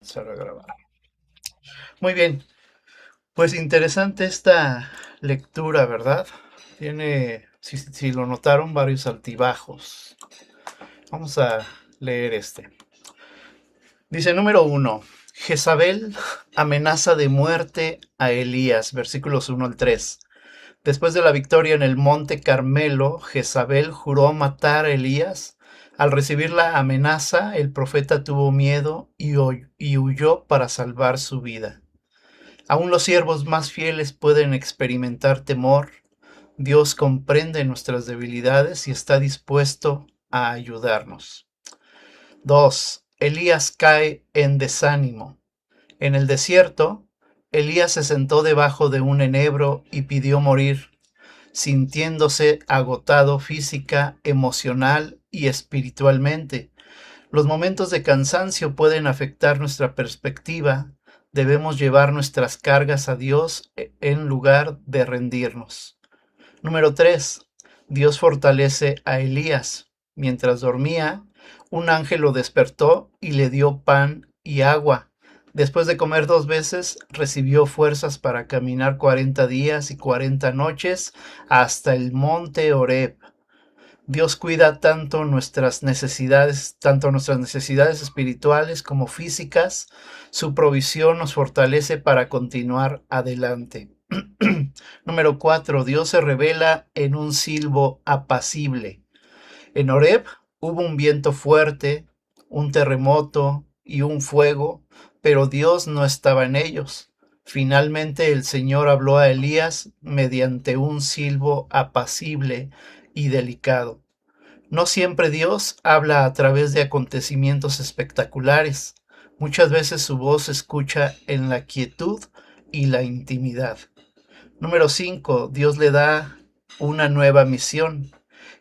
Empezar a grabar. Muy bien, pues interesante esta lectura, ¿verdad? Tiene, si lo notaron, varios altibajos. Vamos a leer este. Dice número uno, Jezabel amenaza de muerte a Elías, versículos 1 al 3. Después de la victoria en el monte Carmelo, Jezabel juró matar a Elías. Al recibir la amenaza, el profeta tuvo miedo y huyó para salvar su vida. Aún los siervos más fieles pueden experimentar temor. Dios comprende nuestras debilidades y está dispuesto a ayudarnos. 2. Elías cae en desánimo. En el desierto, Elías se sentó debajo de un enebro y pidió morir, sintiéndose agotado física, emocional y espiritualmente. Los momentos de cansancio pueden afectar nuestra perspectiva. Debemos llevar nuestras cargas a Dios en lugar de rendirnos. Número 3. Dios fortalece a Elías. Mientras dormía, un ángel lo despertó y le dio pan y agua. Después de comer 2 veces, recibió fuerzas para caminar 40 días y 40 noches hasta el monte Horeb. Dios cuida tanto nuestras necesidades espirituales como físicas. Su provisión nos fortalece para continuar adelante. Número 4. Dios se revela en un silbo apacible. En Horeb hubo un viento fuerte, un terremoto y un fuego, pero Dios no estaba en ellos. Finalmente el Señor habló a Elías mediante un silbo apacible y delicado. No siempre Dios habla a través de acontecimientos espectaculares. Muchas veces su voz se escucha en la quietud y la intimidad. Número 5. Dios le da una nueva misión.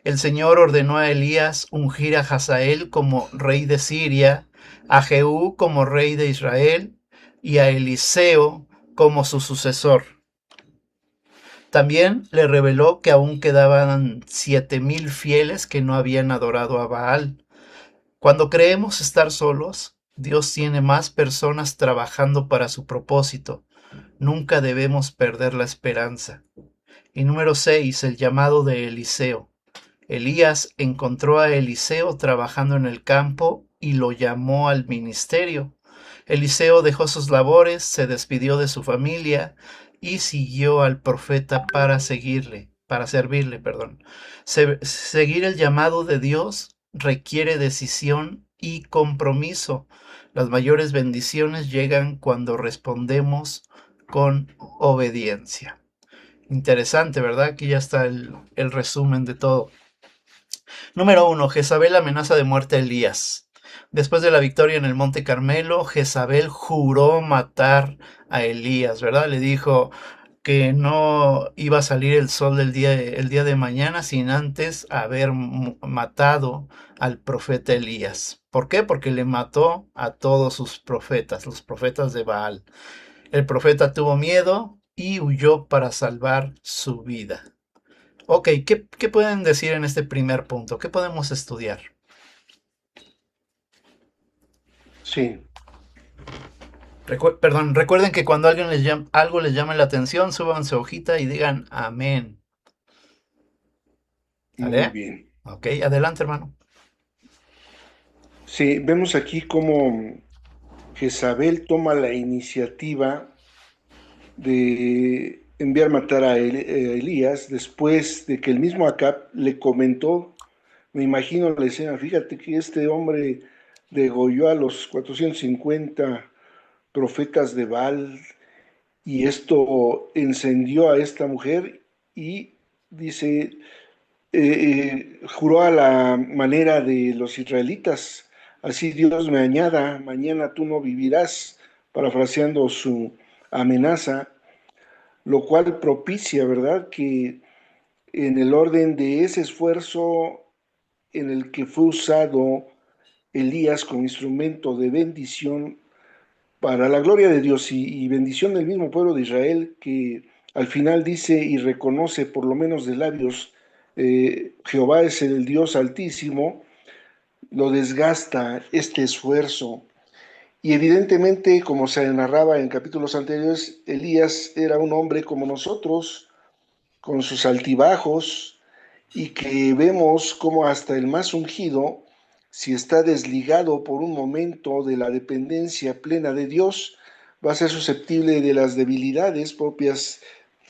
El Señor ordenó a Elías ungir a Hazael como rey de Siria, a Jehú como rey de Israel y a Eliseo como su sucesor. También le reveló que aún quedaban 7,000 fieles que no habían adorado a Baal. Cuando creemos estar solos, Dios tiene más personas trabajando para su propósito. Nunca debemos perder la esperanza. Y número 6, el llamado de Eliseo. Elías encontró a Eliseo trabajando en el campo y lo llamó al ministerio. Eliseo dejó sus labores, se despidió de su familia y siguió al profeta para servirle, perdón. Seguir el llamado de Dios requiere decisión y compromiso. Las mayores bendiciones llegan cuando respondemos con obediencia. Interesante, ¿verdad? Aquí ya está el resumen de todo. Número 1. Jezabel amenaza de muerte a Elías. Después de la victoria en el monte Carmelo, Jezabel juró matar a Elías, ¿verdad? Le dijo que no iba a salir el sol el día de mañana sin antes haber matado al profeta Elías. ¿Por qué? Porque le mató a todos sus profetas, los profetas de Baal. El profeta tuvo miedo y huyó para salvar su vida. Ok, ¿qué pueden decir en este primer punto? ¿Qué podemos estudiar? Sí, Perdón, recuerden que cuando algo les llame la atención, suban su hojita y digan amén. muy ¿Vale? bien. Ok, adelante, hermano. Sí, vemos aquí cómo Jezabel toma la iniciativa de enviar matar a Elías después de que el mismo Acab le comentó, me imagino la escena, fíjate que este hombre degolló a los 450 profetas de Baal y esto encendió a esta mujer y dice, juró a la manera de los israelitas, así Dios me añada, mañana tú no vivirás, parafraseando su amenaza, lo cual propicia, ¿verdad?, que en el orden de ese esfuerzo en el que fue usado Elías como instrumento de bendición para la gloria de Dios y bendición del mismo pueblo de Israel, que al final dice y reconoce por lo menos de labios, Jehová es el Dios altísimo, lo desgasta este esfuerzo Y evidentemente, como se narraba en capítulos anteriores, Elías era un hombre como nosotros, con sus altibajos, y que vemos como hasta el más ungido, si está desligado por un momento de la dependencia plena de Dios, va a ser susceptible de las debilidades propias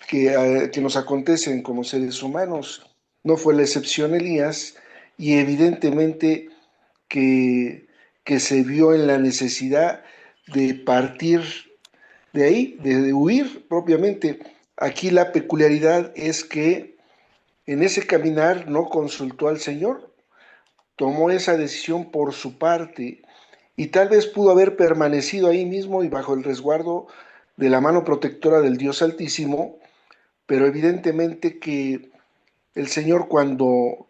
que nos acontecen como seres humanos. No fue la excepción Elías, y evidentemente que, que se vio en la necesidad de partir de ahí, de huir propiamente. Aquí la peculiaridad es que en ese caminar no consultó al Señor, tomó esa decisión por su parte y tal vez pudo haber permanecido ahí mismo y bajo el resguardo de la mano protectora del Dios Altísimo, pero evidentemente que el Señor cuando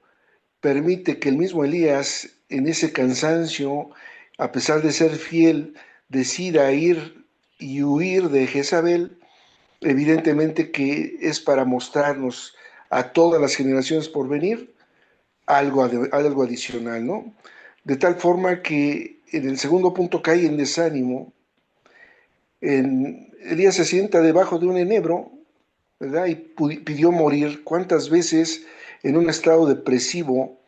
permite que el mismo Elías en ese cansancio, a pesar de ser fiel, decida ir y huir de Jezabel, evidentemente que es para mostrarnos a todas las generaciones por venir algo adicional, ¿no? De tal forma que en el segundo punto cae en desánimo, Elías se sienta debajo de un enebro, ¿verdad? Y pidió morir. ¿Cuántas veces en un estado depresivo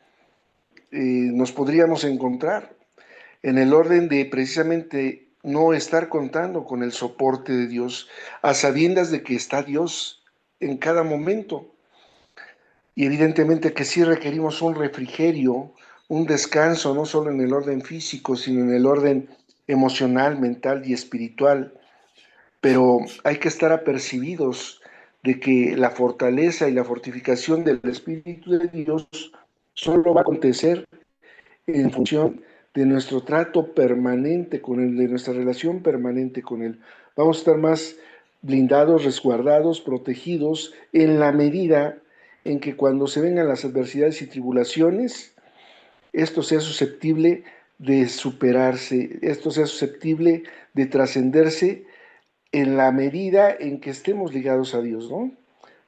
nos podríamos encontrar? En el orden de precisamente no estar contando con el soporte de Dios, a sabiendas de que está Dios en cada momento. Y evidentemente que sí requerimos un refrigerio, un descanso, no solo en el orden físico, sino en el orden emocional, mental y espiritual. Pero hay que estar apercibidos de que la fortaleza y la fortificación del Espíritu de Dios solo va a acontecer en función de nuestro trato permanente con Él, de nuestra relación permanente con Él. Vamos a estar más blindados, resguardados, protegidos en la medida en que cuando se vengan las adversidades y tribulaciones, esto sea susceptible de superarse, esto sea susceptible de trascenderse en la medida en que estemos ligados a Dios, ¿no?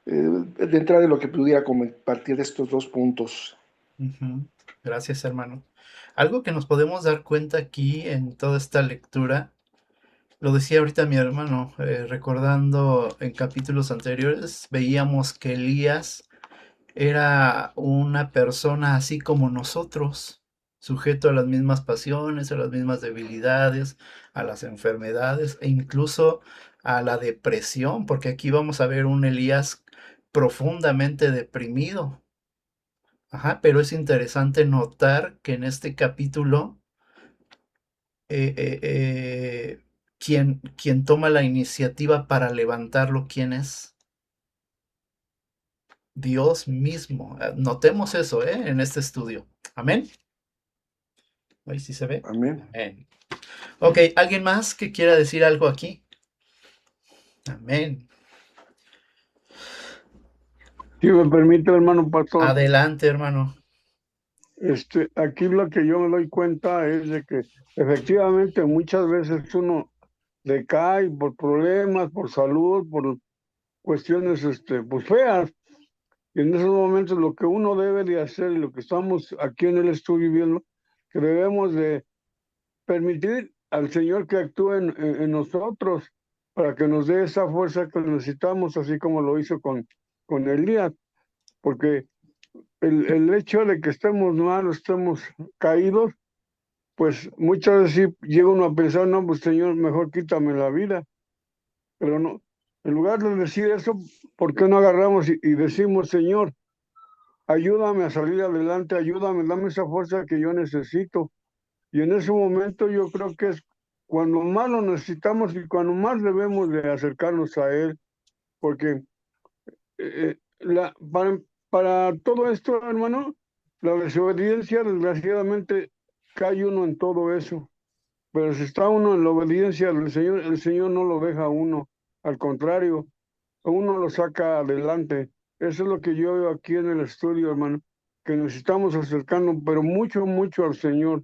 De entrada de lo que pudiera compartir de estos dos puntos. Ujú. Gracias, hermano. Algo que nos podemos dar cuenta aquí en toda esta lectura, lo decía ahorita mi hermano, recordando en capítulos anteriores, veíamos que Elías era una persona así como nosotros, sujeto a las mismas pasiones, a las mismas debilidades, a las enfermedades e incluso a la depresión, porque aquí vamos a ver un Elías profundamente deprimido. Ajá, pero es interesante notar que en este capítulo eh, eh, eh, quien toma la iniciativa para levantarlo, ¿quién es? Dios mismo. Notemos eso, en este estudio. Amén. Ahí sí se ve. Amén. Amén. Ok, ¿alguien más que quiera decir algo aquí? Amén. Si me permite, hermano pastor, Adelante, hermano. aquí lo que yo me doy cuenta es de que efectivamente muchas veces uno decae por problemas, por salud, por cuestiones pues feas. Y en esos momentos lo que uno debe de hacer, y lo que estamos aquí en el estudio viendo, que debemos de permitir al Señor que actúe en nosotros para que nos dé esa fuerza que necesitamos, así como lo hizo con Elías, porque el hecho de que estemos mal, estemos caídos, pues muchas veces sí llega uno a pensar, no, pues Señor, mejor quítame la vida, pero no, en lugar de decir eso, ¿por qué no agarramos y decimos, Señor, ayúdame a salir adelante, ayúdame, dame esa fuerza que yo necesito? Y en ese momento yo creo que es cuando más lo necesitamos y cuando más debemos de acercarnos a Él, porque para todo esto, hermano, la desobediencia, desgraciadamente, cae uno en todo eso. Pero si está uno en la obediencia del Señor, el Señor no lo deja a uno. Al contrario, a uno lo saca adelante. Eso es lo que yo veo aquí en el estudio, hermano, que necesitamos acercarnos, pero mucho, mucho al Señor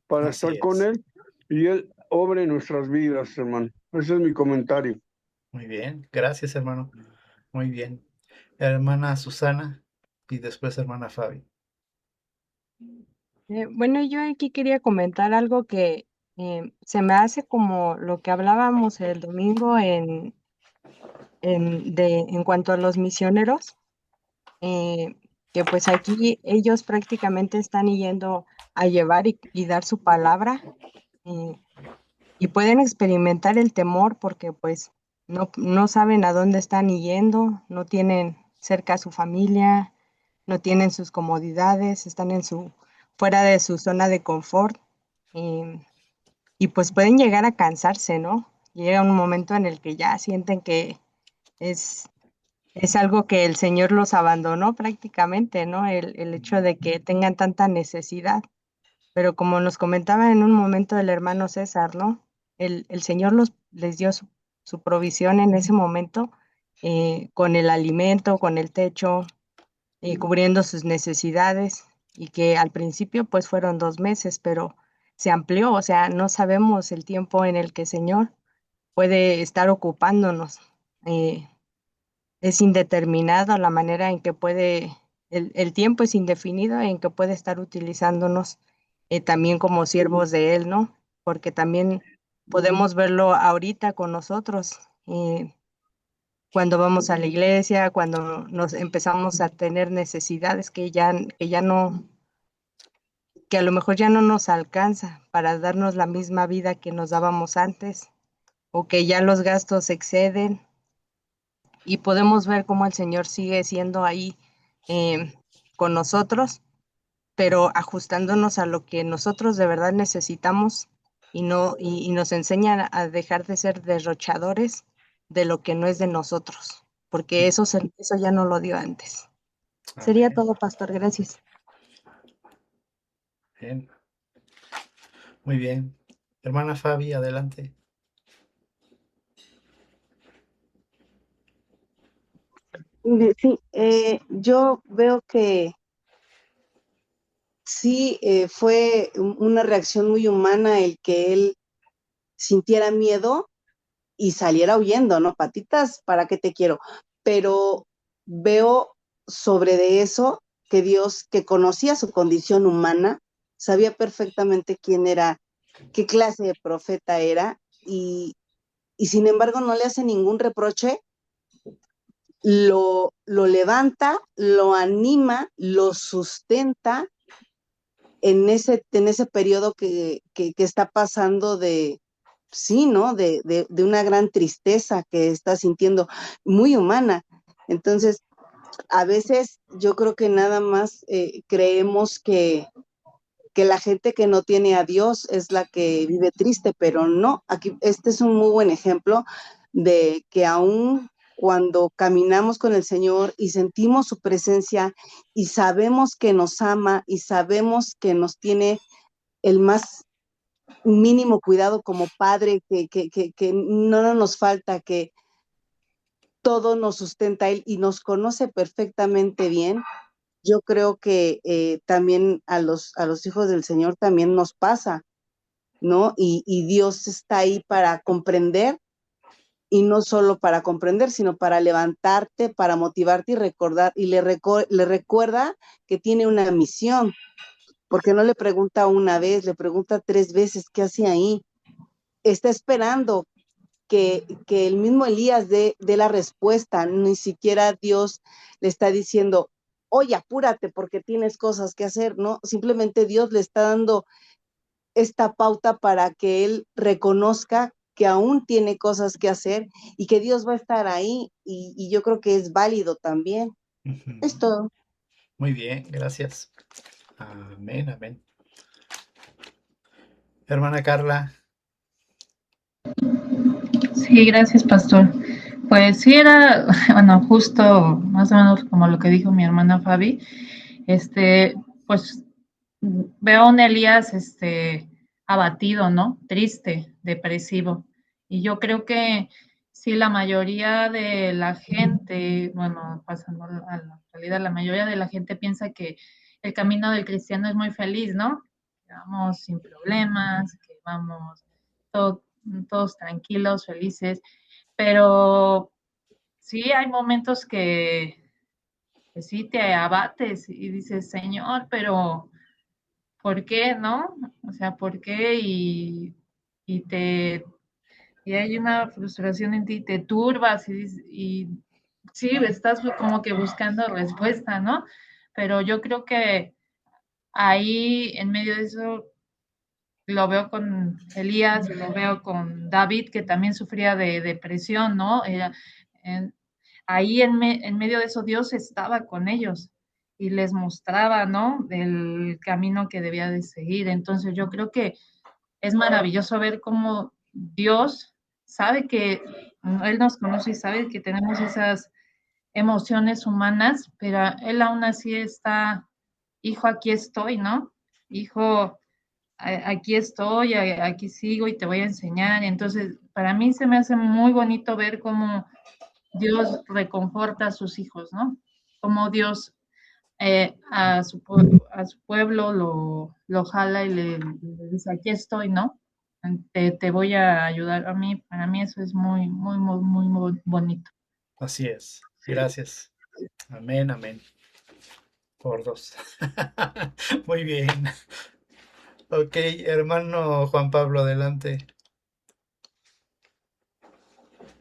para Así estar con es. Él y Él obre en nuestras vidas, hermano. Ese es mi comentario. Muy bien. Gracias, hermano. Muy bien. Hermana Susana y después hermana Fabi. Bueno, yo aquí quería comentar algo que Se me hace como lo que hablábamos el domingo en cuanto a los misioneros, eh, que pues aquí ellos prácticamente están yendo a llevar y dar su palabra, eh, y pueden experimentar el temor porque pues no saben a dónde están yendo, no tienen cerca a su familia, no tienen sus comodidades, están fuera de su zona de confort, em, y pues pueden llegar a cansarse, ¿no? Llega un momento en el que ya sienten que es, es algo que el Señor los abandonó prácticamente, ¿no? El hecho de que tengan tanta necesidad. Pero como nos comentaba en un momento el hermano César, ¿no? El Señor les dio su provisión en ese momento, con el alimento, con el techo, cubriendo sus necesidades, y que al principio pues fueron 2 meses, pero se amplió, o sea, no sabemos el tiempo en el que el Señor puede estar ocupándonos. eh, es indeterminado la manera en que el tiempo es indefinido en que puede estar utilizándonos, también como siervos de Él, ¿no? Porque también podemos verlo ahorita con nosotros, cuando vamos a la iglesia, cuando nos empezamos a tener necesidades que ya no, que a lo mejor ya no nos alcanza para darnos la misma vida que nos dábamos antes, o que ya los gastos exceden, y podemos ver cómo el Señor sigue siendo ahí, eh, con nosotros, pero ajustándonos a lo que nosotros de verdad necesitamos, y no y nos enseña a dejar de ser derrochadores de lo que no es de nosotros, porque eso ya no lo dio antes. Sería Amén. todo, pastor. Gracias. Bien, muy bien. Hermana Fabi, adelante. Sí, yo veo que sí, fue una reacción muy humana el que él sintiera miedo y saliera huyendo, ¿no? Patitas, ¿para qué te quiero? Pero veo sobre de eso que Dios, que conocía su condición humana, sabía perfectamente quién era, qué clase de profeta era, y sin embargo no le hace ningún reproche, lo levanta, lo anima, lo sustenta en ese periodo que está pasando de, sí, ¿no? De una gran tristeza que está sintiendo, muy humana. Entonces, a veces yo creo que nada más creemos que la gente que no tiene a Dios es la que vive triste, pero no, aquí este es un muy buen ejemplo de que aún cuando caminamos con el Señor y sentimos su presencia y sabemos que nos ama y sabemos que nos tiene el más mínimo cuidado como padre, que no nos falta, que todo nos sustenta Él y nos conoce perfectamente bien. Yo creo que también a los hijos del Señor también nos pasa, ¿no? Y Dios está ahí para comprender, y no solo para comprender, sino para levantarte, para motivarte y recordar, y le recuerda que tiene una misión, porque no le pregunta una vez, le pregunta 3 veces qué hace ahí. Está esperando que el mismo Elías dé la respuesta, ni siquiera Dios le está diciendo, oye, apúrate porque tienes cosas que hacer, ¿no? Simplemente Dios le está dando esta pauta para que él reconozca que aún tiene cosas que hacer y que Dios va a estar ahí, y yo creo que es válido también. Es Ujú. todo. Muy bien, gracias. Amén, amén. Hermana Carla, Sí, gracias, pastor. Pues sí, era, bueno, justo más o menos como lo que dijo mi hermana Fabi. Pues veo a un Elías, abatido, ¿no? Triste, depresivo. Y yo creo que sí, la mayoría de la gente, bueno, pasando a la realidad, la mayoría de la gente piensa que el camino del cristiano es muy feliz, ¿no? Que vamos sin problemas, que vamos todo- todos tranquilos, felices, pero sí hay momentos que sí te abates y dices, Señor, pero ¿por qué, no? O sea, ¿por qué? Y y y hay una frustración en ti, te turbas y sí, estás como que buscando respuesta, ¿no? Pero yo creo que ahí en medio de eso lo veo con Elías, lo veo con David, que también sufría de depresión, ¿no? En, ahí en medio de eso Dios estaba con ellos y les mostraba, ¿no? El camino que debía de seguir. Entonces yo creo que es maravilloso ver cómo Dios sabe que Él nos conoce y sabe que tenemos esas emociones humanas, pero Él aún así está, hijo, aquí estoy, ¿no? Hijo, aquí estoy, aquí sigo y te voy a enseñar. Entonces, para mí se me hace muy bonito ver cómo Dios reconforta a sus hijos, ¿no? Cómo Dios a su pueblo lo jala y le dice, aquí estoy, ¿no? Te voy a ayudar. Para mí eso es muy, muy, muy, muy, muy bonito. Así es. Gracias. Amén, amén. Por dos. Muy bien. Ok, hermano Juan Pablo, adelante.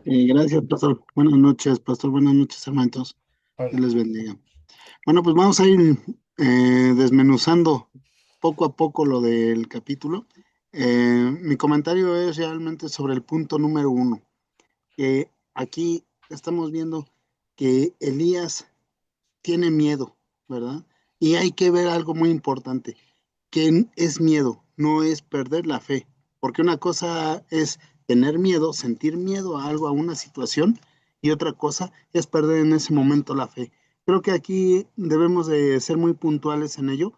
Gracias, pastor. Buenas noches, pastor. Buenas noches, hermanos. Hola. Dios les bendiga. Bueno, pues vamos a ir desmenuzando poco a poco lo del capítulo. Mi comentario es realmente sobre el punto número 1, que aquí estamos viendo que Elías tiene miedo, ¿verdad? Y hay que ver algo muy importante, que es miedo, no es perder la fe, porque una cosa es tener miedo, sentir miedo a algo, a una situación, y otra cosa es perder en ese momento la fe. Creo que aquí debemos de ser muy puntuales en ello,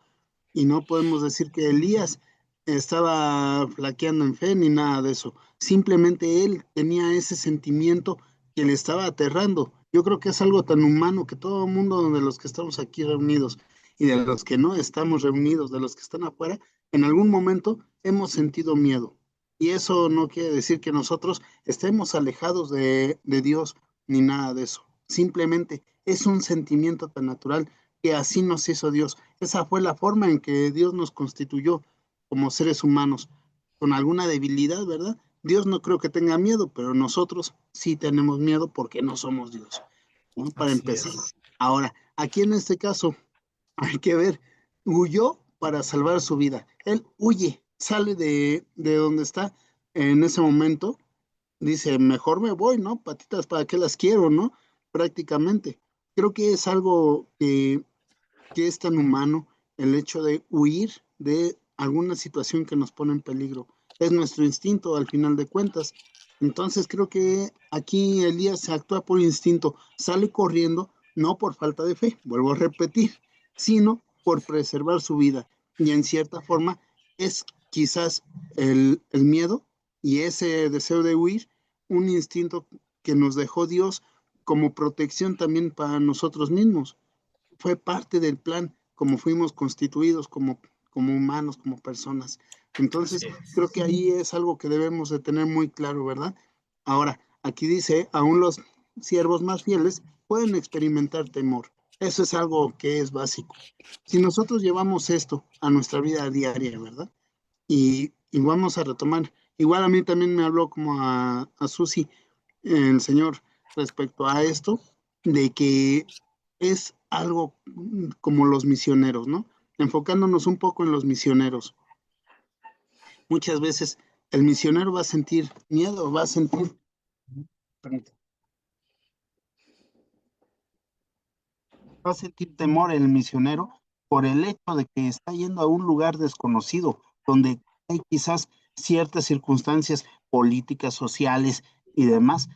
y no podemos decir que Elías estaba flaqueando en fe ni nada de eso. Simplemente él tenía ese sentimiento que le estaba aterrando. Yo creo que es algo tan humano que todo el mundo de los que estamos aquí reunidos y de los que no estamos reunidos, de los que están afuera, en algún momento hemos sentido miedo. Y eso no quiere decir que nosotros estemos alejados de Dios ni nada de eso. Simplemente es un sentimiento tan natural que así nos hizo Dios. Esa fue la forma en que Dios nos constituyó como seres humanos, con alguna debilidad, ¿verdad? Dios no creo que tenga miedo, pero nosotros sí tenemos miedo porque no somos Dios, ¿no? Para Así empezar. es. Ahora, aquí en este caso, hay que ver, huyó para salvar su vida. Él huye, sale de donde está en ese momento, dice, mejor me voy, ¿no? Patitas, ¿para qué las quiero, no? Prácticamente. Creo que es algo que es tan humano el hecho de huir de alguna situación que nos pone en peligro. Es nuestro instinto al final de cuentas. Entonces creo que aquí Elías actúa por instinto, sale corriendo, no por falta de fe, vuelvo a repetir, sino por preservar su vida. Y en cierta forma es quizás el miedo y ese deseo de huir, un instinto que nos dejó Dios como protección también para nosotros mismos. Fue parte del plan, como fuimos constituidos como humanos, como personas. Entonces, Así es. creo que ahí es algo que debemos de tener muy claro, ¿verdad? Ahora, aquí dice, aún los siervos más fieles pueden experimentar temor. Eso es algo que es básico. Si nosotros llevamos esto a nuestra vida diaria, ¿verdad? Y vamos a retomar. Igual a mí también me habló como a Susi, el Señor, respecto a esto, de que es algo como los misioneros, ¿no? Enfocándonos un poco en los misioneros. Muchas veces el misionero va a sentir miedo, va a sentir temor el misionero por el hecho de que está yendo a un lugar desconocido, donde hay quizás ciertas circunstancias políticas, sociales y demás,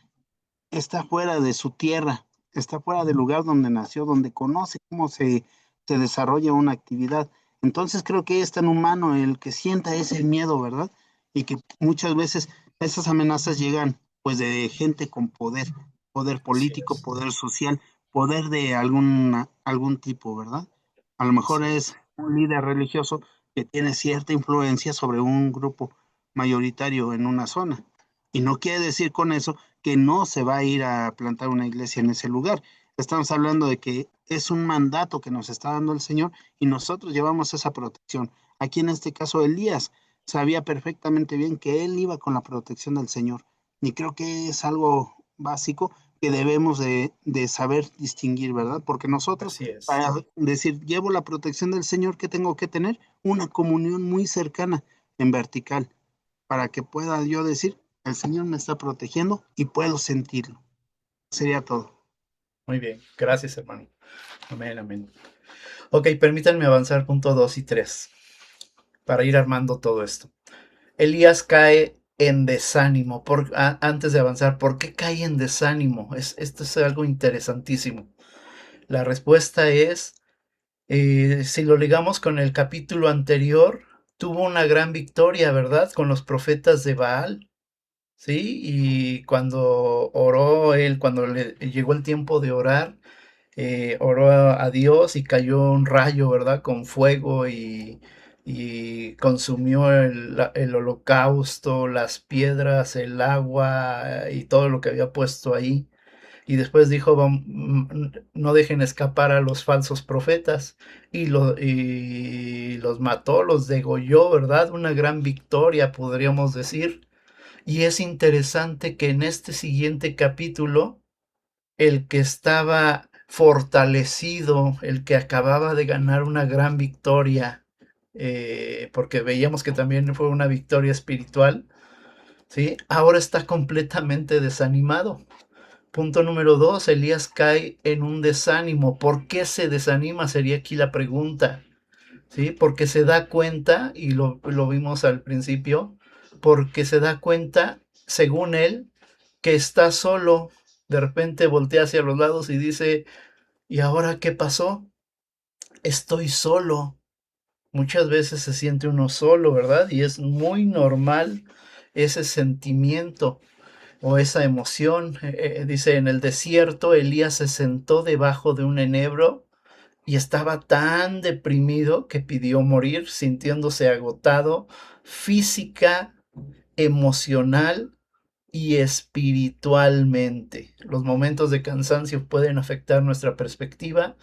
está fuera de su tierra, está fuera del lugar donde nació, donde conoce cómo se desarrolla una actividad. Entonces creo que es tan humano el que sienta ese miedo, ¿verdad? Y que muchas veces esas amenazas llegan pues de gente con poder, poder Así político, es. poder social, poder de algún tipo, ¿verdad? A lo mejor Así es es. un líder religioso que tiene cierta influencia sobre un grupo mayoritario en una zona. Y no quiere decir con eso que no se va a ir a plantar una iglesia en ese lugar. Estamos hablando de que es un mandato que nos está dando el Señor y nosotros llevamos esa protección. Aquí en este caso Elías sabía perfectamente bien que él iba con la protección del Señor. Y creo que es algo básico que debemos de saber distinguir, ¿verdad? Porque nosotros, Así es. para decir, llevo la protección del Señor, ¿qué tengo que tener? Una comunión muy cercana en vertical, para que pueda yo decir, el Señor me está protegiendo y puedo sentirlo. Sería todo. Muy bien. Gracias, hermano. Amén, amén. Ok, permítanme avanzar punto 2 y 3 para ir armando todo esto. Elías cae en desánimo. Antes de avanzar, ¿por qué cae en desánimo? Esto es algo interesantísimo. La respuesta es, si lo ligamos con el capítulo anterior, tuvo una gran victoria, ¿verdad? Con los profetas de Baal, ¿sí? Y cuando oró él, cuando le llegó el tiempo de orar, oró a Dios y cayó un rayo, ¿verdad? Con fuego y consumió el holocausto, las piedras, el agua y todo lo que había puesto ahí. Y después dijo, no dejen escapar a los falsos profetas. Y los mató, los degolló, ¿verdad? Una gran victoria, podríamos decir. Y es interesante que en este siguiente capítulo, el que estaba fortalecido, el que acababa de ganar una gran victoria, porque veíamos que también fue una victoria espiritual, ¿sí? Ahora está completamente desanimado. Punto número 2, Elías cae en un desánimo. ¿Por qué se desanima? Sería aquí la pregunta, ¿sí? Porque se da cuenta, y lo vimos al principio, porque se da cuenta, según él, que está solo. De repente voltea hacia los lados y dice, ¿y ahora qué pasó? Estoy solo. Muchas veces se siente uno solo, ¿verdad? Y es muy normal ese sentimiento o esa emoción. Dice, en el desierto Elías se sentó debajo de un enebro y estaba tan deprimido que pidió morir, sintiéndose agotado física, emocional y espiritualmente. Los momentos de cansancio pueden afectar nuestra perspectiva,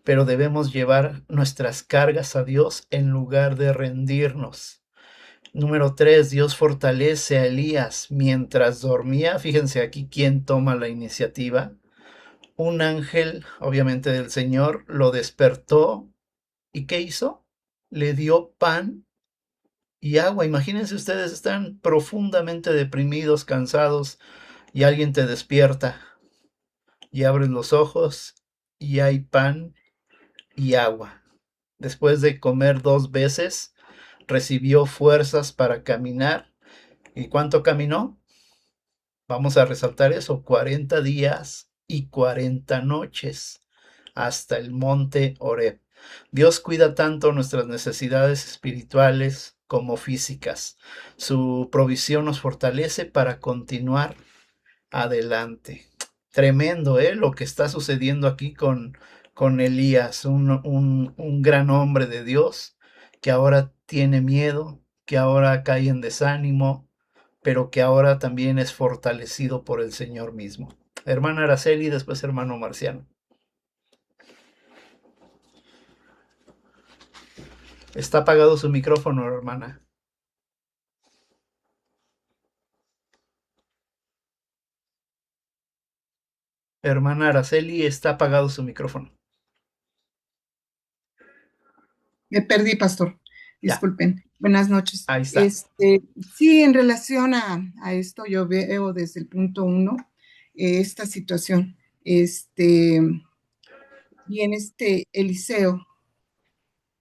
pero debemos llevar nuestras cargas a Dios en lugar de rendirnos. Número 3, Dios fortalece a Elías mientras dormía. Fíjense aquí quién toma la iniciativa. Un ángel, obviamente del Señor, lo despertó. ¿Y qué hizo? Le dio pan y agua. Imagínense ustedes, están profundamente deprimidos, cansados, y alguien te despierta y abres los ojos y hay pan y agua. Después de comer 2 veces, recibió fuerzas para caminar. ¿Y cuánto caminó? Vamos a resaltar eso, 40 días y 40 noches hasta el monte Horeb. Dios cuida tanto nuestras necesidades espirituales como físicas. Su provisión nos fortalece para continuar adelante. Tremendo, ¿eh? Lo que está sucediendo aquí con Elías, un gran hombre de Dios que ahora tiene miedo, que ahora cae en desánimo, pero que ahora también es fortalecido por el Señor mismo. Hermana Araceli, después hermano Marciano. Está apagado su micrófono, hermana. Hermana Araceli, está apagado su micrófono. Me perdí, pastor. Ya, Disculpen. Buenas noches. ahí está. Sí, en relación a esto, yo veo desde el punto 1 esta situación. Bien, Eliseo,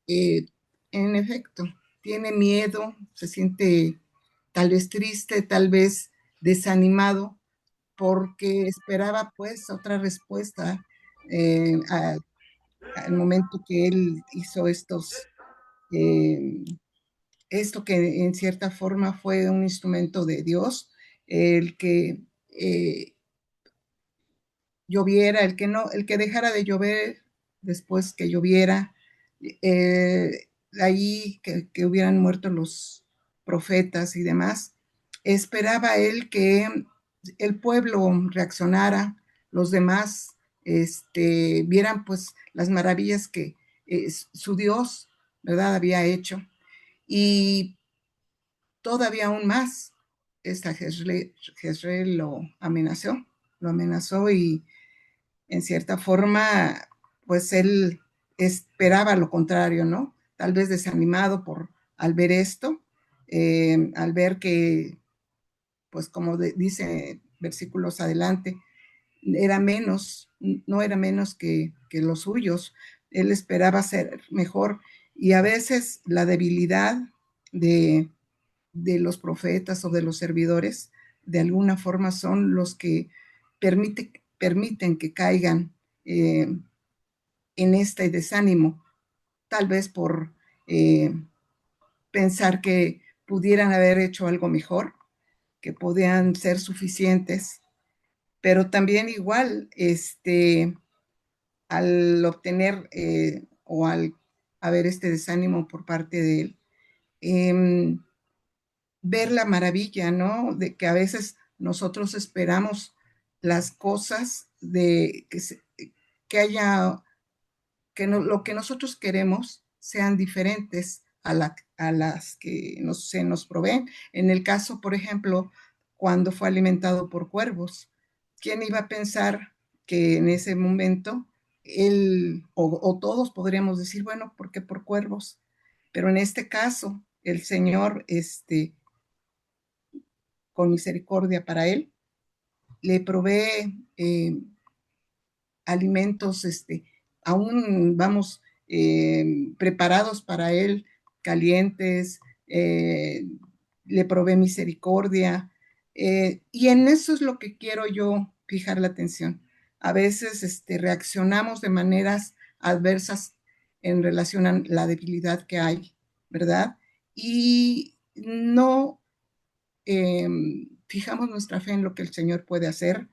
en efecto, tiene miedo, se siente tal vez triste, tal vez desanimado, porque esperaba pues otra respuesta al momento que él hizo esto que en cierta forma fue un instrumento de Dios, el que lloviera, el que dejara de llover después que lloviera, ahí que hubieran muerto los profetas y demás. Esperaba él que el pueblo reaccionara, los demás vieran pues las maravillas que su Dios, ¿verdad?, había hecho. Y todavía aún más. Esta Jezreel lo amenazó y en cierta forma, pues él esperaba lo contrario, ¿no? Tal vez desanimado al ver esto, al ver que, pues como dice versículos adelante, no era menos que los suyos. Él esperaba ser mejor y a veces la debilidad de los profetas o de los servidores de alguna forma son los que permiten que caigan en este desánimo, tal vez por pensar que pudieran haber hecho algo mejor, que podían ser suficientes, pero también igual, al obtener o al haber este desánimo por parte de él, ver la maravilla, ¿no? De que a veces nosotros esperamos las cosas de que haya, que no, lo que nosotros queremos sean diferentes a las que se nos proveen. En el caso, por ejemplo, cuando fue alimentado por cuervos, ¿quién iba a pensar que en ese momento él o todos podríamos decir, bueno, ¿por qué por cuervos? Pero en este caso, el Señor, con misericordia para él, le provee alimentos, aún vamos preparados para él, calientes, le provee misericordia, y en eso es lo que quiero yo fijar la atención. A veces reaccionamos de maneras adversas en relación a la debilidad que hay, ¿verdad? Y no fijamos nuestra fe en lo que el Señor puede hacer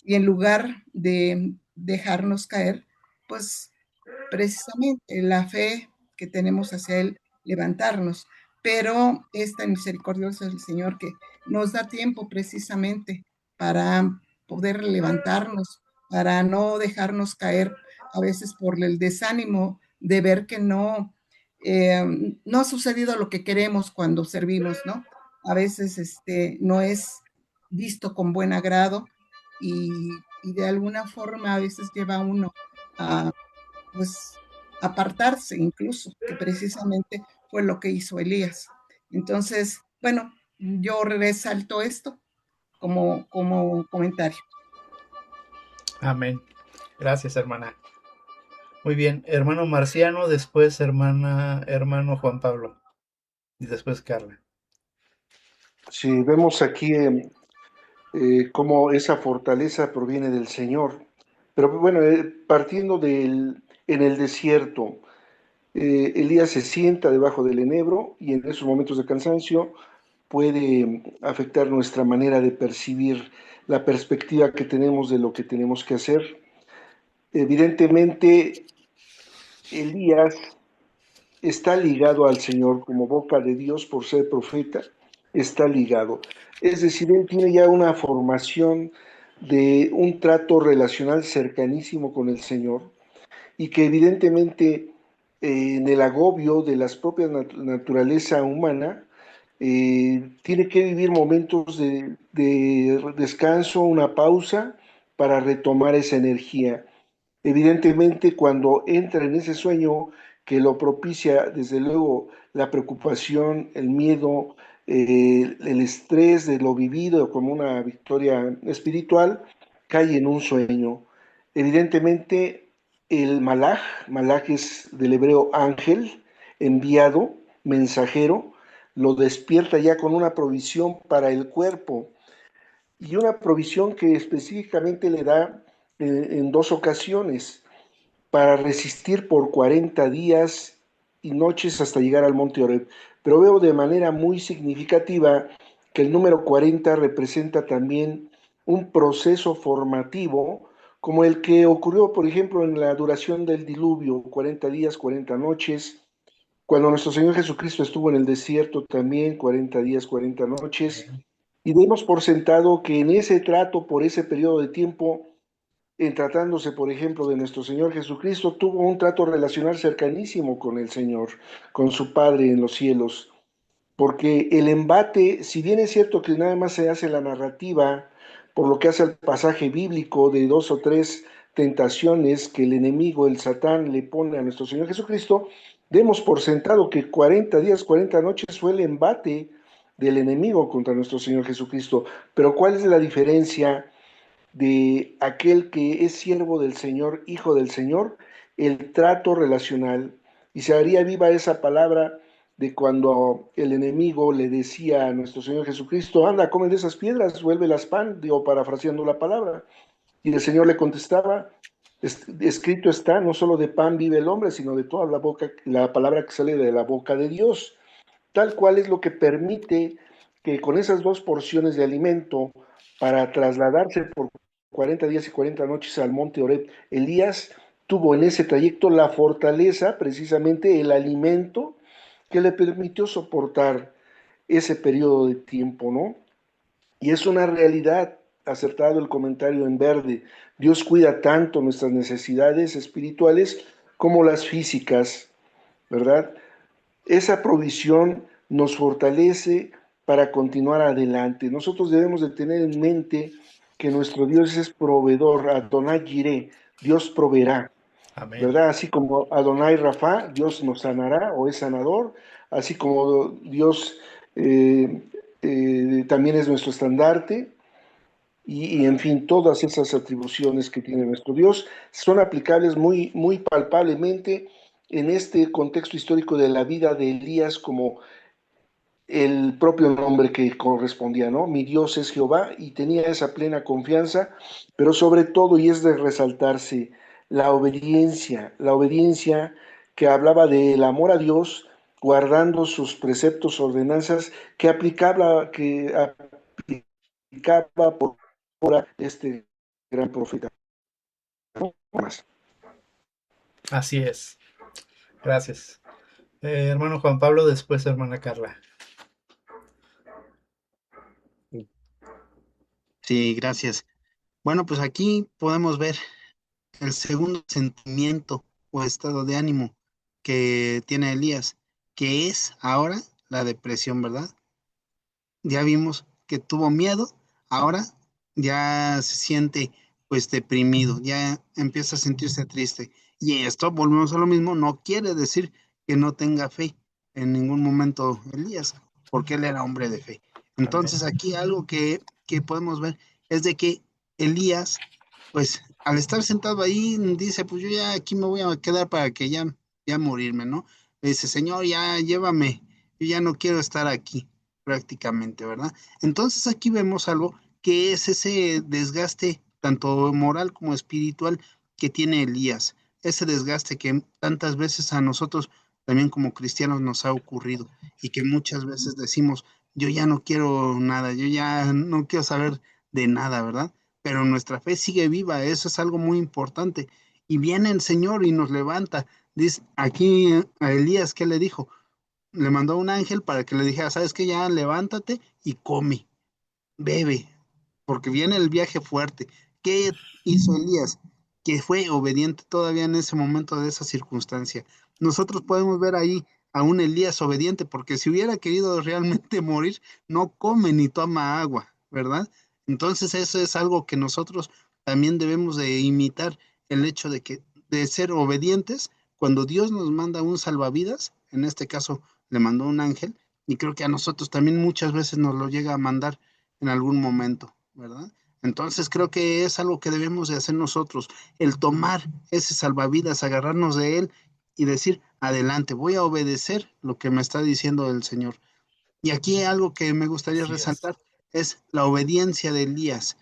y en lugar de dejarnos caer, pues precisamente la fe que tenemos hacia Él, levantarnos. Pero es tan misericordioso el Señor que nos da tiempo precisamente para poder levantarnos, para no dejarnos caer a veces por el desánimo de ver que no ha sucedido lo que queremos cuando servimos, ¿no? A veces no es visto con buen agrado y de alguna forma a veces lleva a uno a pues apartarse incluso, que precisamente fue lo que hizo Elías. Entonces, bueno, yo resalto esto como comentario. Amén. Gracias, hermana. Muy bien, hermano Marciano, después hermano Juan Pablo y después Carla. Sí, vemos aquí cómo esa fortaleza proviene del Señor. Pero bueno, partiendo en el desierto, Elías se sienta debajo del enebro y en esos momentos de cansancio puede afectar nuestra manera de percibir la perspectiva que tenemos de lo que tenemos que hacer. Evidentemente, Elías está ligado al Señor como boca de Dios por ser profeta, está ligado. Es decir, él tiene ya una formación de un trato relacional cercanísimo con el Señor y que evidentemente en el agobio de las propias naturaleza humana tiene que vivir momentos de descanso, una pausa para retomar esa energía. Evidentemente, cuando entra en ese sueño que lo propicia, desde luego, la preocupación, el miedo, el estrés de lo vivido como una victoria espiritual, cae en un sueño. Evidentemente, el malaj es del hebreo ángel, enviado, mensajero, lo despierta ya con una provisión para el cuerpo y una provisión que específicamente le da en dos ocasiones para resistir por 40 días y noches hasta llegar al monte Oreb. Pero veo de manera muy significativa que el número 40 representa también un proceso formativo como el que ocurrió, por ejemplo, en la duración del diluvio, 40 días, 40 noches, cuando nuestro Señor Jesucristo estuvo en el desierto también, 40 días, 40 noches, y demos por sentado que en ese trato, por ese periodo de tiempo, en tratándose, por ejemplo, de nuestro Señor Jesucristo, tuvo un trato relacional cercanísimo con el Señor, con su Padre en los cielos. porque el embate, si bien es cierto que nada más se hace la narrativa, por lo que hace al pasaje bíblico de 2 o 3 tentaciones que el enemigo, el Satán, le pone a nuestro Señor Jesucristo, demos por sentado que 40 días, 40 noches fue el embate del enemigo contra nuestro Señor Jesucristo. Pero ¿cuál es la diferencia de aquel que es siervo del Señor, hijo del Señor? El trato relacional. Y se haría viva esa palabra de cuando el enemigo le decía a nuestro Señor Jesucristo, anda, come de esas piedras, vuélvelas pan, digo, parafraseando la palabra. Y el Señor le contestaba, escrito está, no solo de pan vive el hombre, sino de toda la palabra que sale de la boca de Dios. Tal cual es lo que permite que con esas 2 porciones de alimento, para trasladarse por 40 días y 40 noches al monte Horeb, Elías tuvo en ese trayecto la fortaleza, precisamente el alimento que le permitió soportar ese periodo de tiempo, ¿no? Y es una realidad, acertado el comentario en verde. Dios cuida tanto nuestras necesidades espirituales como las físicas, ¿verdad? Esa provisión nos fortalece para continuar adelante. Nosotros debemos de tener en mente que nuestro Dios es proveedor, Adonai Jireh, Dios proveerá, Amén. ¿verdad? Así como Adonai Rafa, Dios nos sanará o es sanador, así como Dios también es nuestro estandarte, y en fin, todas esas atribuciones que tiene nuestro Dios son aplicables muy, muy palpablemente en este contexto histórico de la vida de Elías, como el propio nombre que correspondía, ¿no? Mi Dios es Jehová, y tenía esa plena confianza, pero sobre todo, y es de resaltarse, la obediencia que hablaba del amor a Dios, guardando sus preceptos, ordenanzas, que aplicaba por este gran profeta. ¿No? Más. Así es. Gracias. Hermano Juan Pablo, después hermana Carla. Sí, gracias. Bueno, pues aquí podemos ver el segundo sentimiento o estado de ánimo que tiene Elías, que es ahora la depresión, ¿verdad? Ya vimos que tuvo miedo, ahora ya se siente pues deprimido, ya empieza a sentirse triste. Y esto, volvemos a lo mismo, no quiere decir que no tenga fe en ningún momento Elías, porque él era hombre de fe. Amén. Entonces aquí algo que podemos ver es de que Elías, pues al estar sentado ahí, dice, pues yo ya aquí me voy a quedar para que ya morirme, ¿no? Dice, Señor, ya llévame, yo ya no quiero estar aquí prácticamente, ¿verdad? Entonces aquí vemos algo que es ese desgaste tanto moral como espiritual que tiene Elías, ese desgaste que tantas veces a nosotros también como cristianos nos ha ocurrido y que muchas veces decimos, yo ya no quiero nada, yo ya no quiero saber de nada, ¿verdad? Pero nuestra fe sigue viva, eso es algo muy importante. Y viene el Señor y nos levanta. Dice aquí a Elías, ¿qué le dijo? Le mandó un ángel para que le dijera, ¿sabes qué? Ya levántate y come, bebe, porque viene el viaje fuerte. ¿Qué hizo Elías? Que fue obediente todavía en ese momento de esa circunstancia. Nosotros podemos ver ahí a un Elías obediente, porque si hubiera querido realmente morir, no come ni toma agua, ¿verdad? Entonces eso es algo que nosotros también debemos de imitar, el hecho de ser obedientes cuando Dios nos manda un salvavidas, en este caso le mandó un ángel, y creo que a nosotros también muchas veces nos lo llega a mandar en algún momento, ¿verdad? Entonces creo que es algo que debemos de hacer nosotros, el tomar ese salvavidas, agarrarnos de él y decir, adelante, voy a obedecer lo que me está diciendo el Señor. Y aquí algo que me gustaría Así es. resaltar es la obediencia de Elías,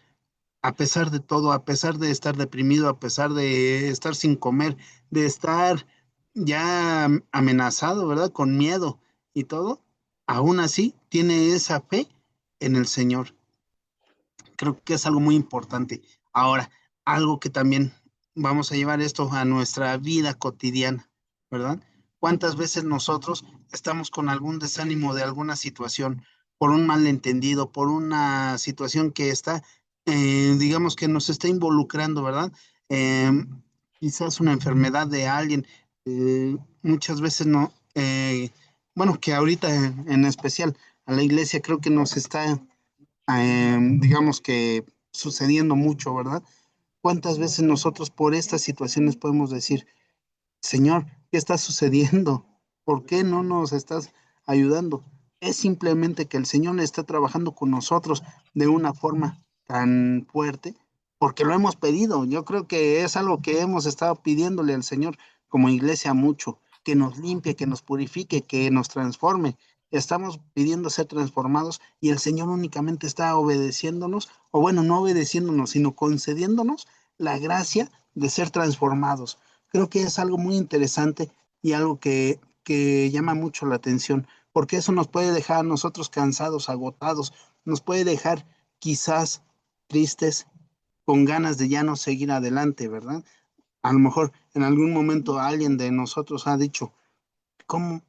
a pesar de todo, a pesar de estar deprimido, a pesar de estar sin comer, de estar ya amenazado, ¿verdad? Con miedo y todo, aún así tiene esa fe en el Señor. Creo que es algo muy importante. Ahora, algo que también vamos a llevar esto a nuestra vida cotidiana, ¿verdad? ¿Cuántas veces nosotros estamos con algún desánimo de alguna situación, por un malentendido, por una situación que está, digamos que nos está involucrando, ¿verdad? Quizás una enfermedad de alguien, muchas veces no. bueno, que ahorita en especial a la iglesia creo que nos está, digamos que sucediendo mucho, ¿verdad? ¿Cuántas veces nosotros por estas situaciones podemos decir, Señor, ¿qué está sucediendo? ¿Por qué no nos estás ayudando? Es simplemente que el Señor está trabajando con nosotros de una forma tan fuerte, porque lo hemos pedido. Yo creo que es algo que hemos estado pidiéndole al Señor como iglesia mucho, que nos limpie, que nos purifique, que nos transforme. Estamos pidiendo ser transformados y el Señor únicamente está obedeciéndonos, o bueno, no obedeciéndonos, sino concediéndonos la gracia de ser transformados. Creo que es algo muy interesante y algo que llama mucho la atención, porque eso nos puede dejar a nosotros cansados, agotados, nos puede dejar quizás tristes, con ganas de ya no seguir adelante, ¿verdad? A lo mejor en algún momento alguien de nosotros ha dicho, ¿cómo?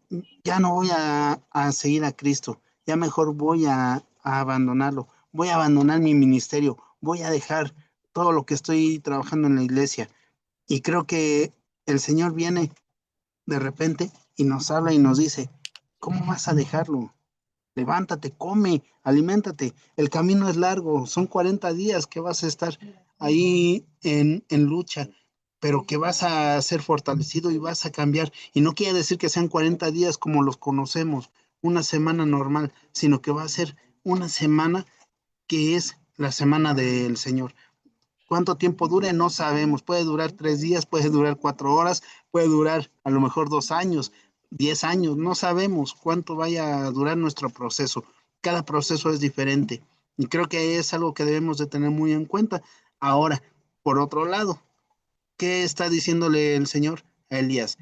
Ya no voy a seguir a Cristo, ya mejor voy a abandonarlo, voy a abandonar mi ministerio, voy a dejar todo lo que estoy trabajando en la iglesia. Y creo que el Señor viene de repente y nos habla y nos dice, ¿cómo vas a dejarlo? Levántate, come, aliméntate. El camino es largo, son 40 días que vas a estar ahí en lucha, pero que vas a ser fortalecido y vas a cambiar. Y no quiere decir que sean 40 días como los conocemos, una semana normal, sino que va a ser una semana que es la semana del Señor. ¿Cuánto tiempo dure? No sabemos. Puede durar 3 días, puede durar 4 horas, puede durar a lo mejor 2 años, 10 años. No sabemos cuánto vaya a durar nuestro proceso. Cada proceso es diferente. Y creo que es algo que debemos de tener muy en cuenta. Ahora, por otro lado, ¿qué está diciéndole el Señor a Elías?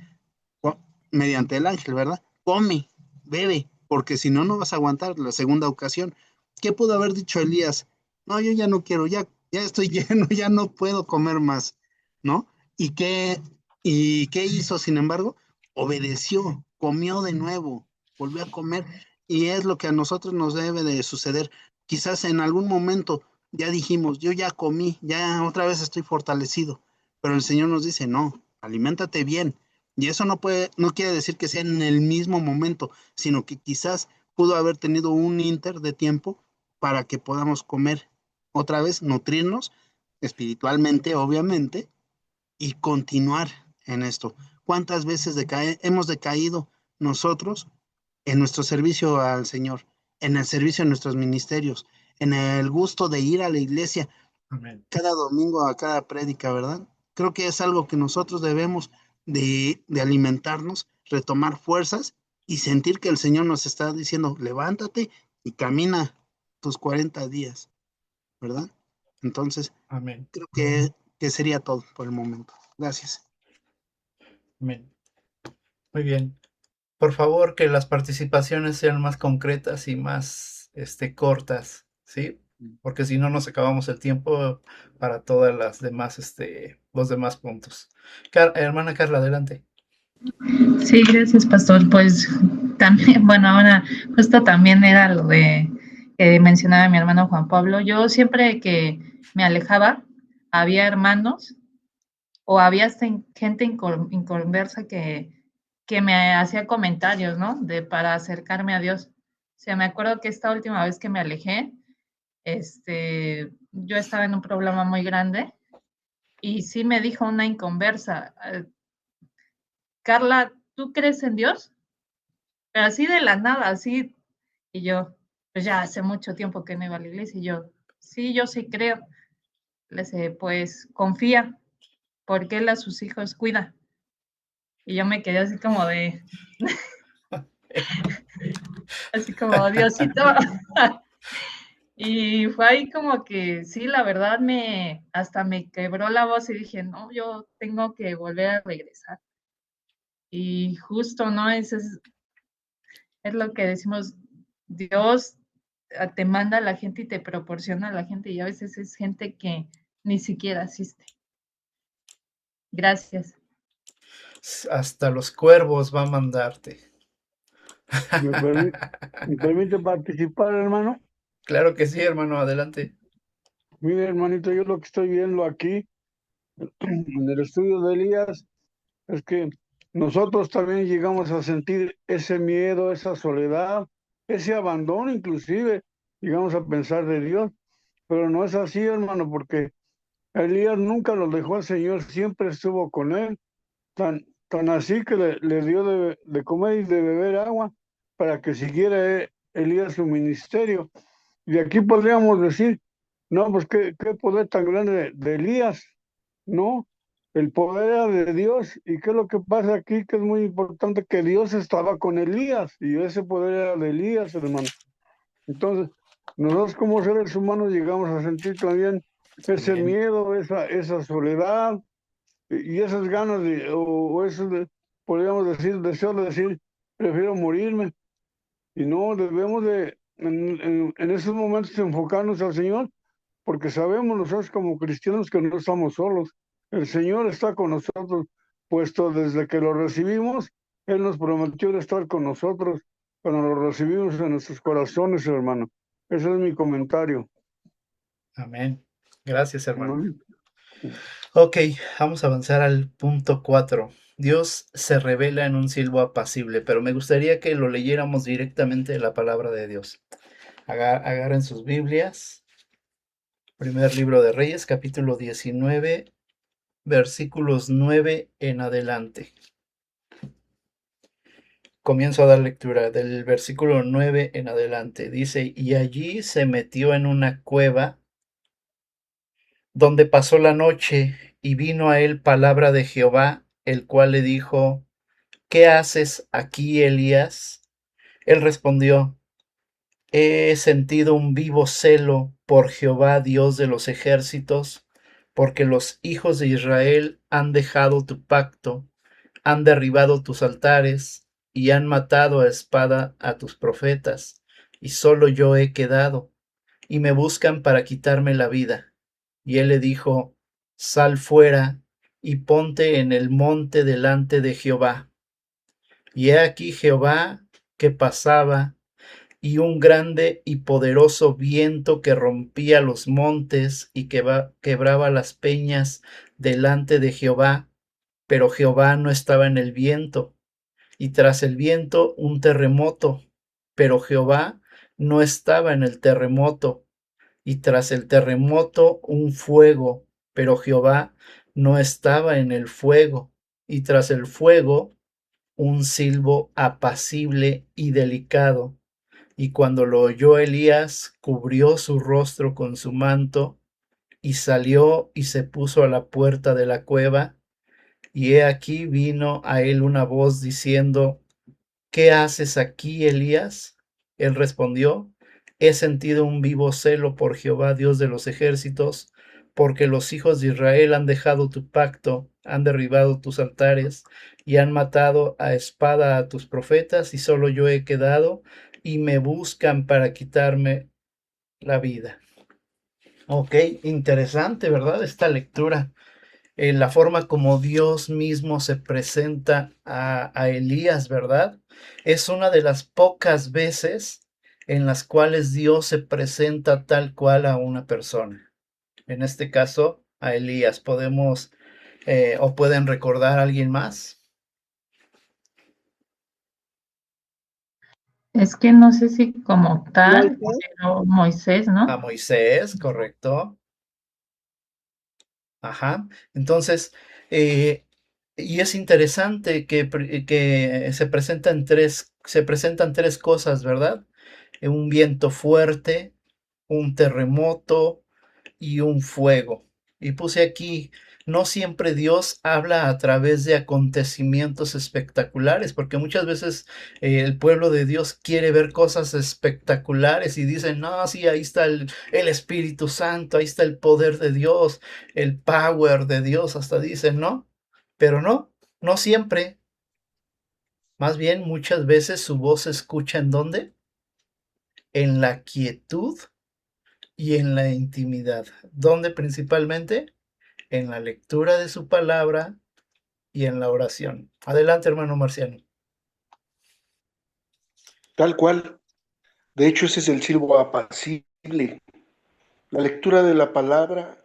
Mediante el ángel, ¿verdad? Come, bebe, porque si no, no vas a aguantar la segunda ocasión. ¿Qué pudo haber dicho Elías? No, yo ya no quiero, ya estoy lleno, ya no puedo comer más, ¿no? ¿Y qué hizo, sin embargo? Obedeció, comió de nuevo, volvió a comer, y es lo que a nosotros nos debe de suceder. Quizás en algún momento ya dijimos, yo ya comí, ya otra vez estoy fortalecido, pero el Señor nos dice, no, aliméntate bien. Y eso no quiere decir que sea en el mismo momento, sino que quizás pudo haber tenido un inter de tiempo para que podamos comer otra vez, nutrirnos espiritualmente, obviamente, y continuar en esto. ¿Cuántas veces hemos decaído nosotros en nuestro servicio al Señor, en el servicio de nuestros ministerios, en el gusto de ir a la iglesia Amén. cada domingo a cada prédica, ¿verdad? Creo que es algo que nosotros debemos de alimentarnos, retomar fuerzas y sentir que el Señor nos está diciendo, levántate y camina tus 40 días, ¿verdad? Entonces, Amén. creo que sería todo por el momento. Gracias. Amén. Muy bien. Por favor, que las participaciones sean más concretas y más cortas, ¿sí? Porque si no nos acabamos el tiempo para todas las demás, los demás puntos. Hermana Carla, adelante. Sí, gracias, pastor. Pues también, bueno, ahora justo también era lo de que mencionaba mi hermano Juan Pablo. Yo siempre que me alejaba, había hermanos o había hasta gente inconversa que me hacía comentarios, ¿no? Para acercarme a Dios. O sea, me acuerdo que esta última vez que me alejé, yo estaba en un problema muy grande y sí me dijo una inconversa, Carla, ¿tú crees en Dios? Pero así de la nada, así, y yo, pues ya hace mucho tiempo que no iba a la iglesia, y sí, yo sí creo. Le dije, pues confía, porque él a sus hijos cuida. Y yo me quedé así como así como, Diosito. Y fue ahí como que, sí, la verdad hasta me quebró la voz y dije, no, yo tengo que volver a regresar. Y justo, ¿no? Es lo que decimos, Dios te manda a la gente y te proporciona a la gente y a veces es gente que ni siquiera asiste. Gracias. Hasta los cuervos va a mandarte. ¿Me permite participar, hermano? Claro que sí, hermano, adelante. Mire, hermanito, yo lo que estoy viendo aquí en el estudio de Elías es que nosotros también llegamos a sentir ese miedo, esa soledad, ese abandono inclusive, llegamos a pensar de Dios, pero no es así, hermano, porque Elías nunca lo dejó al Señor, siempre estuvo con él, tan así que le dio de comer y de beber agua para que siguiera Elías su ministerio. Y aquí podríamos decir, no, pues qué poder tan grande de Elías, ¿no? El poder era de Dios. ¿Y qué es lo que pasa aquí? Que es muy importante que Dios estaba con Elías y ese poder era de Elías, hermano. Entonces, nosotros como seres humanos llegamos a sentir también ese Bien. miedo, esa soledad y esas ganas o eso podríamos decir, deseo de decir, prefiero morirme. Y no debemos en esos momentos enfocarnos al Señor, porque sabemos nosotros como cristianos que no estamos solos. El Señor está con nosotros, puesto desde que lo recibimos, Él nos prometió estar con nosotros cuando lo recibimos en nuestros corazones, hermano. Ese es mi comentario. Amén. Gracias, hermano. Amén. Ok, vamos a avanzar al punto 4. Dios se revela en un silbo apacible, pero me gustaría que lo leyéramos directamente de la palabra de Dios. Agarren sus Biblias. Primer libro de Reyes, capítulo 19, versículos 9 en adelante. Comienzo a dar lectura del versículo 9 en adelante. Dice, y allí se metió en una cueva donde pasó la noche, y vino a él palabra de Jehová, el cual le dijo, ¿qué haces aquí, Elías? Él respondió, he sentido un vivo celo por Jehová, Dios de los ejércitos, porque los hijos de Israel han dejado tu pacto, han derribado tus altares y han matado a espada a tus profetas, y solo yo he quedado, y me buscan para quitarme la vida. Y él le dijo, sal fuera y ponte en el monte delante de Jehová. Y he aquí Jehová que pasaba, y un grande y poderoso viento que rompía los montes y que quebraba las peñas delante de Jehová, pero Jehová no estaba en el viento, y tras el viento un terremoto, pero Jehová no estaba en el terremoto, y tras el terremoto un fuego, pero Jehová no estaba en el fuego, y tras el fuego un silbo apacible y delicado. Y cuando lo oyó Elías, cubrió su rostro con su manto, y salió y se puso a la puerta de la cueva. Y he aquí vino a él una voz diciendo, ¿qué haces aquí, Elías? Él respondió, he sentido un vivo celo por Jehová, Dios de los ejércitos, porque los hijos de Israel han dejado tu pacto, han derribado tus altares y han matado a espada a tus profetas, y solo yo he quedado, y me buscan para quitarme la vida. Ok, interesante, ¿verdad? Esta lectura. La forma como Dios mismo se presenta a Elías, ¿verdad? Es una de las pocas veces en las cuales Dios se presenta tal cual a una persona. En este caso, a Elías. Podemos o pueden recordar a alguien más. Es que no sé si como tal, Moisés. pero Moisés, A ¿no? Moisés, correcto. Ajá. Entonces, y es interesante que se presentan tres cosas, ¿verdad? Un viento fuerte, un terremoto y un fuego. Y puse aquí, no siempre Dios habla a través de acontecimientos espectaculares, porque muchas veces el pueblo de Dios quiere ver cosas espectaculares y dicen, no, sí, ahí está el Espíritu Santo, ahí está el poder de Dios, el power de Dios, hasta dicen, ¿no? Pero no, no siempre. Más bien, muchas veces su voz se escucha ¿en dónde? En la quietud y en la intimidad. ¿Dónde principalmente? En la lectura de su palabra y en la oración. Adelante, hermano Marciano. Tal cual. De hecho, ese es el silbo apacible. La lectura de la palabra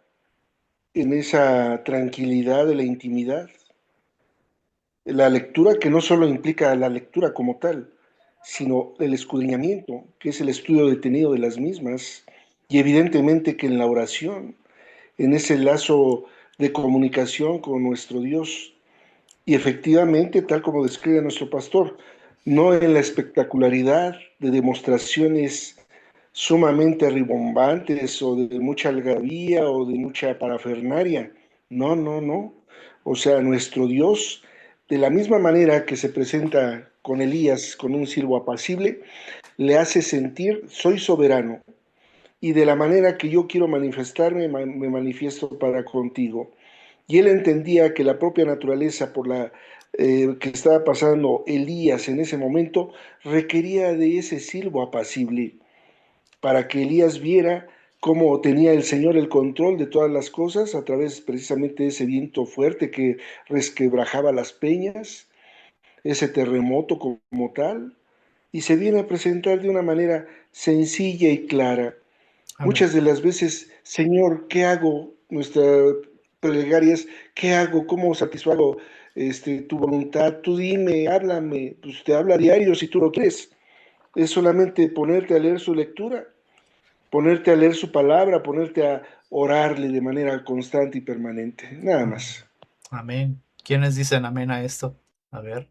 en esa tranquilidad de la intimidad la lectura que no solo implica la lectura como tal, sino el escudriñamiento, que es el estudio detenido de las mismas, y evidentemente que en la oración, en ese lazo de comunicación con nuestro Dios, y efectivamente, tal como describe nuestro pastor, no en la espectacularidad de demostraciones sumamente ribombantes o de mucha algarabía o de mucha parafernaria. No, no, no. O sea, nuestro Dios, de la misma manera que se presenta con Elías, con un silbo apacible, le hace sentir, soy soberano, y de la manera que yo quiero manifestarme, me manifiesto para contigo. Y él entendía que la propia naturaleza por la que estaba pasando Elías en ese momento requería de ese silbo apacible para que Elías viera cómo tenía el Señor el control de todas las cosas a través precisamente de ese viento fuerte que resquebrajaba las peñas, ese terremoto como tal, y se viene a presentar de una manera sencilla y clara. Amén. Muchas de las veces, Señor, ¿qué hago? Nuestra plegaria es, ¿qué hago? ¿Cómo satisfago tu voluntad? Tú dime, háblame, pues te habla a diario si tú lo quieres. Es solamente ponerte a leer su lectura, ponerte a leer su palabra, ponerte a orarle de manera constante y permanente. Nada más. Amén. ¿Quiénes dicen amén a esto? A ver,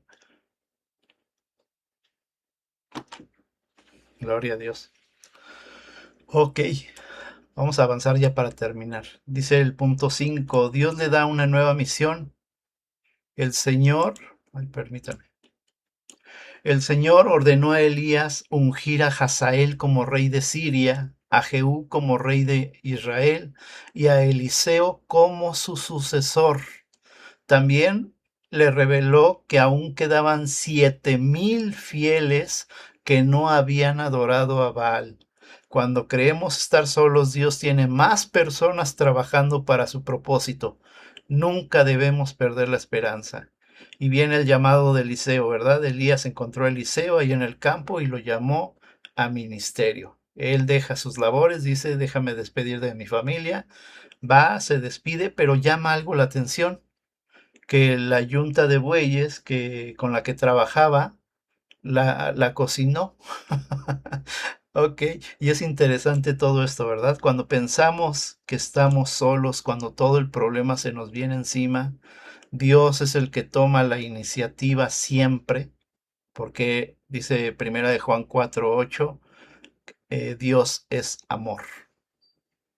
gloria a Dios. Ok, vamos a avanzar ya para terminar. Dice el punto 5, Dios le da una nueva misión. El Señor, ay, permítame. El Señor ordenó a Elías ungir a Hazael como rey de Siria, a Jehú como rey de Israel y a Eliseo como su sucesor. También le reveló que aún quedaban 7,000 fieles que no habían adorado a Baal. Cuando creemos estar solos, Dios tiene más personas trabajando para su propósito. Nunca debemos perder la esperanza. Y viene el llamado de Eliseo, ¿verdad? Elías encontró a Eliseo ahí en el campo y lo llamó a ministerio. Él deja sus labores, dice, déjame despedir de mi familia. Va, se despide, pero llama algo la atención que la yunta de bueyes con la que trabajaba la cocinó. Ok, y es interesante todo esto, ¿verdad? Cuando pensamos que estamos solos, cuando todo el problema se nos viene encima, Dios es el que toma la iniciativa siempre, porque dice Primera de Juan 4:8, Dios es amor.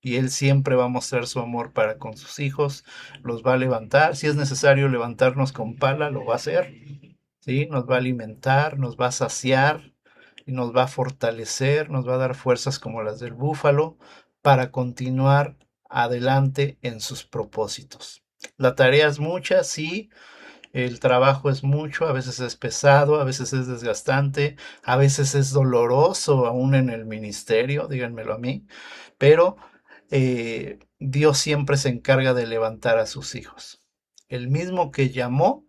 Y Él siempre va a mostrar su amor para con sus hijos, los va a levantar. Si es necesario levantarnos con pala, lo va a hacer. ¿Sí? Nos va a alimentar, nos va a saciar y nos va a fortalecer, nos va a dar fuerzas como las del búfalo para continuar adelante en sus propósitos. La tarea es mucha, sí, el trabajo es mucho, a veces es pesado, a veces es desgastante, a veces es doloroso aún en el ministerio, díganmelo a mí, pero Dios siempre se encarga de levantar a sus hijos. El mismo que llamó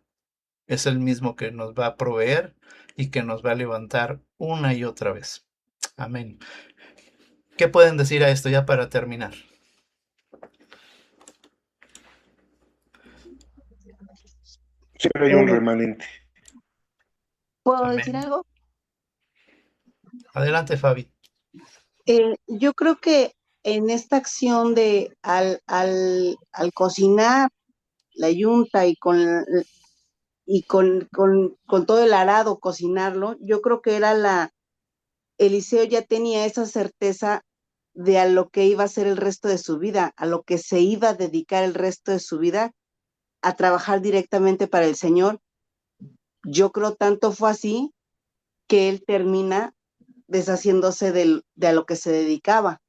es el mismo que nos va a proveer y que nos va a levantar una y otra vez. Amén. ¿Qué pueden decir a esto ya para terminar? Siempre hay un Eh, remanente. ¿Puedo decir Amén. algo? Adelante, Fabi. Yo creo que en esta acción de al cocinar la yunta con todo el arado cocinarlo, yo creo que Eliseo ya tenía esa certeza de a lo que iba a ser el resto de su vida, a lo que se iba a dedicar el resto de su vida, a trabajar directamente para el Señor. Yo creo tanto fue así que él termina deshaciéndose de a lo que se dedicaba.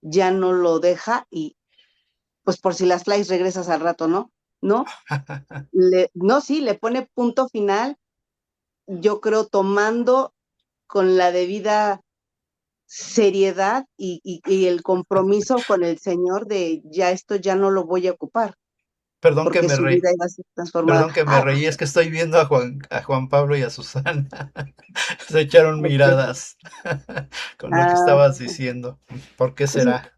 Ya no lo deja y pues por si las flies regresas al rato, ¿no? ¿No? No, sí, le pone punto final, yo creo tomando con la debida seriedad y el compromiso con el Señor de ya esto ya no lo voy a ocupar, Perdón que porque me su reí. vida iba a ser transformada. Perdón que me reí, es que estoy viendo a Juan Pablo y a Susana. Se echaron Okay. miradas con lo que estabas diciendo. ¿Por qué Sí, será?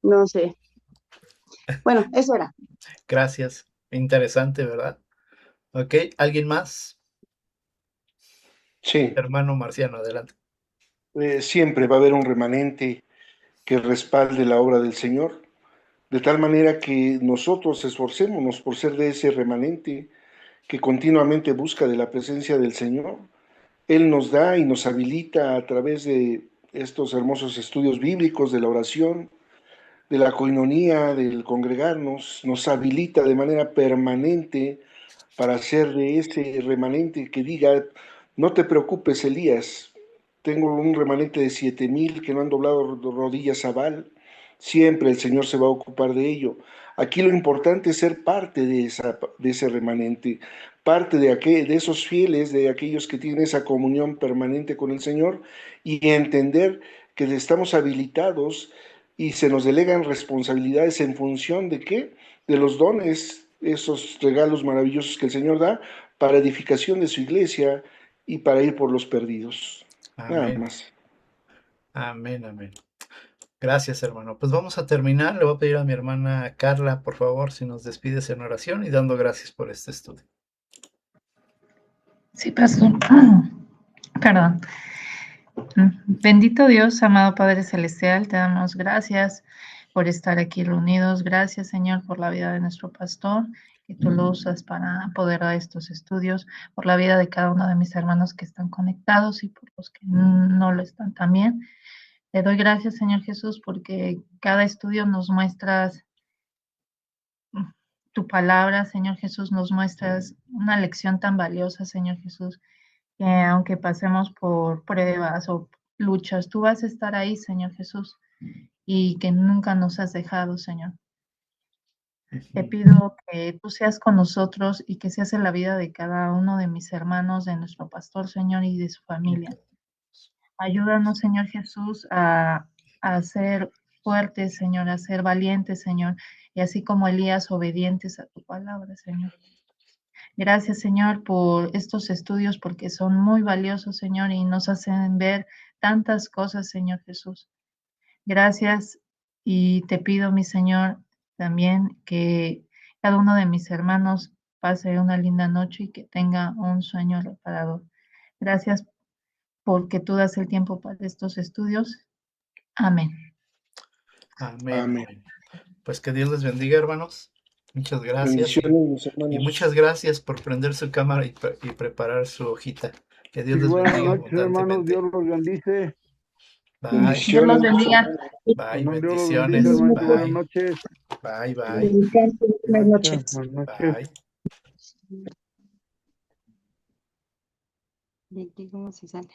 no sé. Bueno, eso era. Gracias. Interesante, ¿verdad? Ok, ¿alguien más? Sí, Hermano Marciano, adelante. siempre va a haber un remanente que respalde la obra del Señor, de tal manera que nosotros esforcémonos por ser de ese remanente que continuamente busca de la presencia del Señor. Él nos da y nos habilita a través de estos hermosos estudios bíblicos, de la oración, de la coinonía, del congregarnos, nos habilita de manera permanente para ser de ese remanente que diga, no te preocupes, Elías, tengo un remanente de 7,000 que no han doblado rodillas a Baal, siempre el Señor se va a ocupar de ello. Aquí lo importante es ser parte de ese remanente, parte de esos fieles, de aquellos que tienen esa comunión permanente con el Señor y entender que estamos habilitados y se nos delegan responsabilidades en función de qué, de los dones, esos regalos maravillosos que el Señor da para edificación de su iglesia y para ir por los perdidos. Nada Amén, más. amén, amén. Gracias, hermano. Pues vamos a terminar. Le voy a pedir a mi hermana Carla, por favor, si nos despides en oración y dando gracias por este estudio. Sí, pastor. Perdón. Bendito Dios, amado Padre Celestial, te damos gracias por estar aquí reunidos. Gracias, Señor, por la vida de nuestro pastor, que tú lo usas para poder dar estos estudios, por la vida de cada uno de mis hermanos que están conectados y por los que no lo están también. Te doy gracias, Señor Jesús, porque cada estudio nos muestras tu palabra, Señor Jesús, nos muestras una lección tan valiosa, Señor Jesús, que aunque pasemos por pruebas o luchas, tú vas a estar ahí, Señor Jesús, y que nunca nos has dejado, Señor. Te pido que tú seas con nosotros y que seas en la vida de cada uno de mis hermanos, de nuestro pastor, Señor, y de su familia. Ayúdanos, Señor Jesús, a ser fuertes, Señor, a ser valientes, Señor, y así como Elías, obedientes a tu palabra, Señor. Gracias, Señor, por estos estudios, porque son muy valiosos, Señor, y nos hacen ver tantas cosas, Señor Jesús. Gracias, y te pido, mi Señor, también que cada uno de mis hermanos pase una linda noche y que tenga un sueño reparador. Gracias porque tú das el tiempo para estos estudios. Amén. Amén, Amén. amén. Pues que Dios les bendiga, hermanos. Muchas gracias Bendiciones, mis y hermanos. muchas gracias por prender su cámara y preparar su hojita. Que Dios Y les buenas bendiga noches, hermanos. Dios abundantemente. los bendice. Bye, Dios los Bendiciones, mis bendiga. hermanos. bye, Dios los bendice, bendiciones. hermanito. Buenas Bye, noches. bye, bye, Buenas Buenas noches. noches. bye. ¿Y aquí cómo se sale?